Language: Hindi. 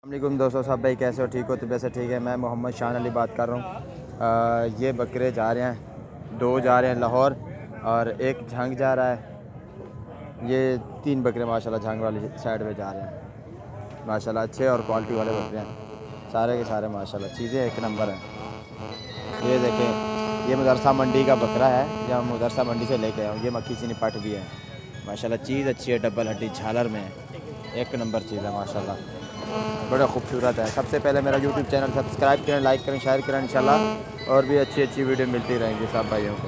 वालेकुम दोस्तों, सब भाई कैसे हो? ठीक हो? तो वैसे ठीक है। मैं मोहम्मद शान अली बात कर रहा हूँ। ये बकरे जा रहे हैं, 2 जा रहे हैं लाहौर और एक झंग जा रहा है। ये 3 बकरे माशाल्लाह झंग वाली साइड पे जा रहे हैं। माशाल्लाह अच्छे और क्वालिटी वाले बकरे हैं, सारे के सारे माशाल्लाह चीज़ें एक नंबर हैं। ये देखें, ये मदरसा मंडी का बकरा है, या मदरसा मंडी से लेके आया हूँ। ये मक्खी सी निपट भी है माशाल्लाह, चीज़ अच्छी है, डबल हड्डी झालर में है, एक नंबर चीज़ है माशाल्लाह, बड़ा खूबसूरत है। सबसे पहले मेरा यूट्यूब चैनल सब्सक्राइब करें, लाइक करें, शेयर करें इंशाल्लाह, और भी अच्छी अच्छी वीडियो मिलती रहेंगी सब भाइयों को।